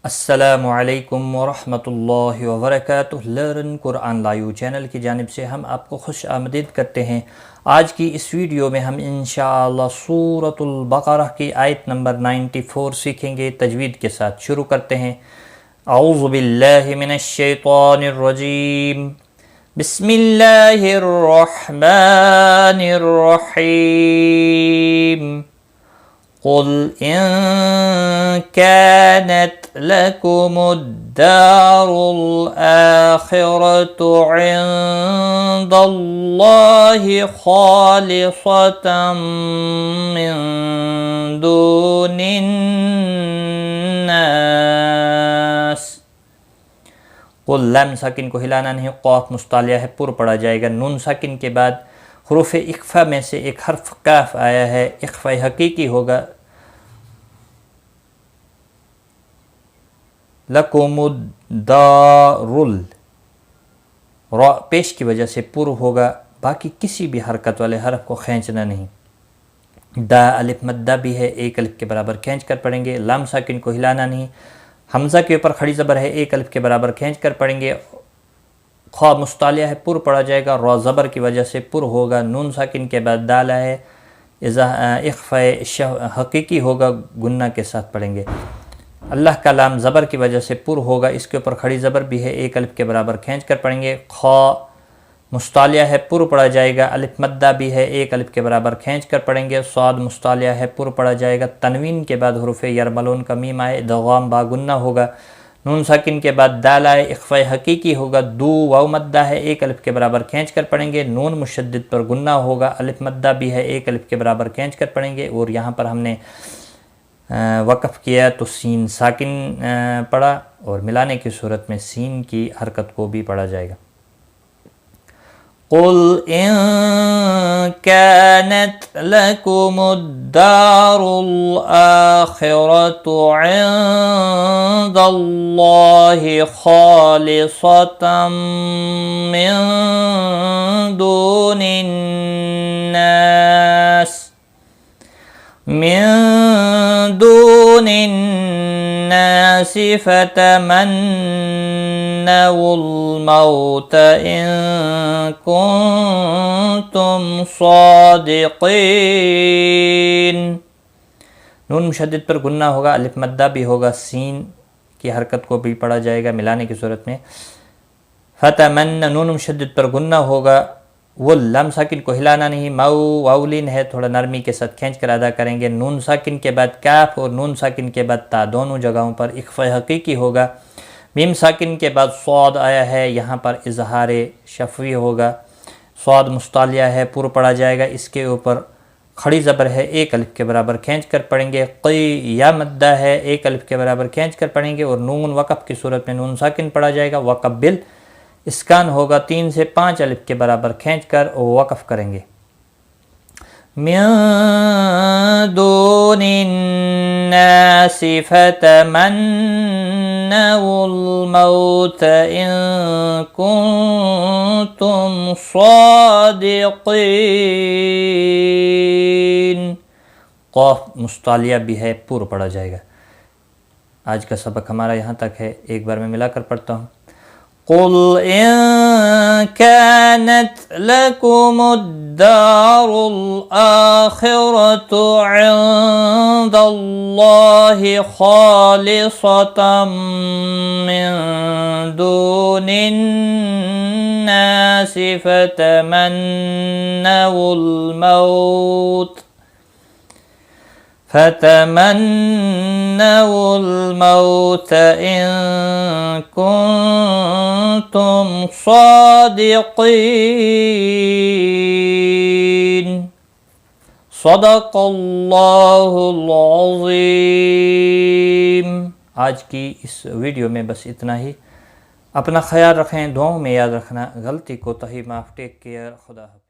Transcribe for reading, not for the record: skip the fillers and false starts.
अस्सलामु अलैकुम वरहमतुल्लाहि वबरकातुहू। लर्न कुरान लाइव चैनल की जानिब से हम आपको खुश आमदीद करते हैं। आज की इस वीडियो में हम इंशाअल्लाह सूरतुल बक़रह की आयत नंबर 94 सीखेंगे। तजवीद के साथ शुरू करते हैं। औज़ु बिल्लाहि मिनश शैतानिर रजीम। बिस्मिल्लाहिर रहमानिर रहीम। क़ुल इन कानत लकुमुद्दारुल आखिरतु इंदल्लाहि खालिसतम मिन दूनिन नास। क़ुल लम साकिन को हिलाना नहीं, क़ाफ मुस्तालिया है, पुर पढ़ा जाएगा। नून साकिन के बाद हुरूफ़ इख्फ़ा में से एक हर्फ काफ आया है, इख्फ़ा हकीकी होगा। लकुमुद्दारुल रा पेश की वजह से पुर होगा, बाकी किसी भी हरकत वाले हरफ को खींचना नहीं। दा अलिफ मद्दा भी है, एक अलिफ के बराबर खींच कर पढ़ेंगे। लाम साकिन को हिलाना नहीं, हमज़ा के ऊपर खड़ी ज़बर है, एक अलिफ के बराबर खींच कर पढ़ेंगे। ख्वा मुस्तालिया है, पुर पढ़ा जाएगा, रा ज़बर की वजह से पुर होगा। नून साकिन के बाद दाला है, इख्फ़ा हकीकी होगा, गुन्ना के साथ पढ़ेंगे। अल्लाह का लाम ज़बर की वजह से पुर होगा, इसके ऊपर खड़ी ज़बर भी है, एक अलिफ के बराबर खींच कर पढ़ेंगे। ख्वा मुस्तालिया है, पुर पढ़ा जाएगा। अलिफ मद्दा भी है, एक अलिफ के बराबर खींच कर पढ़ेंगे। स्वाद मुस्तालिया है, पुर पढ़ा जाएगा। तनवीन के बाद हुरूफ़ यरमलून का मीम आए, दगाम बागुन्ना होगा। नून साकिन के बाद दाल आए, इख्फ़ा हकीकी होगा। दू वाव मद्दा है, एक अलिफ के बराबर खींच कर पढ़ेंगे। नून मुशद्दिद पर गुन्ना होगा। अलिफ मद्दा भी है, एक अलिफ के बराबर खींच कर पढ़ेंगे। और यहाँ पर हमने वक़फ़ किया तो सीन साकिन पढ़ा, और मिलाने की सूरत में सीन की हरकत को भी पढ़ा जाएगा। क़ुल इन कानत लकुमुद्दारुल आखिरतु इंदल्लाहि खालिसतम मिन दूनिन नास फतमन्नवुल मौत इन कुंतुम सादिक़ीन। नून मुशद्दिद पर गुन्ना होगा, अलिफ मद्दा भी होगा, सीन की हरकत को भी पढ़ा जाएगा मिलाने की सूरत में। फतमन्ना नून मुशद्दिद पर गुन्ना होगा। वो लम साकिन को हिलाना नहीं, माऊ वाउलिन है, थोड़ा नरमी के साथ खींच कर अदा करेंगे। नून साकिन के बाद काफ और नून साकिन के बाद ता, दोनों जगहों पर इख्फ़ा हकीकी होगा। मीम साकिन के बाद स्वाद आया है, यहाँ पर इजहार शफ़वी होगा। स्वाद मुस्तालिया है, पुर पढ़ा जाएगा। इसके ऊपर खड़ी ज़बर है, एक अलिफ के बराबर खींच कर पढ़ेंगे। क़ी या मद्दा है, एक अलिफ के बराबर खींच कर पढ़ेंगे। और नून वक़फ़ की सूरत में नून साकिन पढ़ा जाएगा। वक़ब्बिल इसकान होगा, 3 से 5 अलिफ के बराबर खींच कर वक़फ़ करेंगे। मिन दूनिन नासि फतमन्नवुल मौत इन कुंतुम सादिक़ीन। क़ाफ मुस्तालिया भी है, पुर पढ़ा जाएगा। आज का सबक हमारा यहाँ तक है, एक बार मैं मिलाकर पढ़ता हूँ। क़ुल इन कानत लकुमुद्दारुल आखिरतु इंदल्लाहि खालिसतम मिन दूनिन नासि फतमन्नवुल मौत इन कुंतुम सादिक़ीन। सदक़ल्लाहुल अज़ीम। आज की इस वीडियो में बस इतना ही। अपना ख्याल रखें, दुआओं में याद रखना। गलती कोताही माफ़। Take care. खुदा।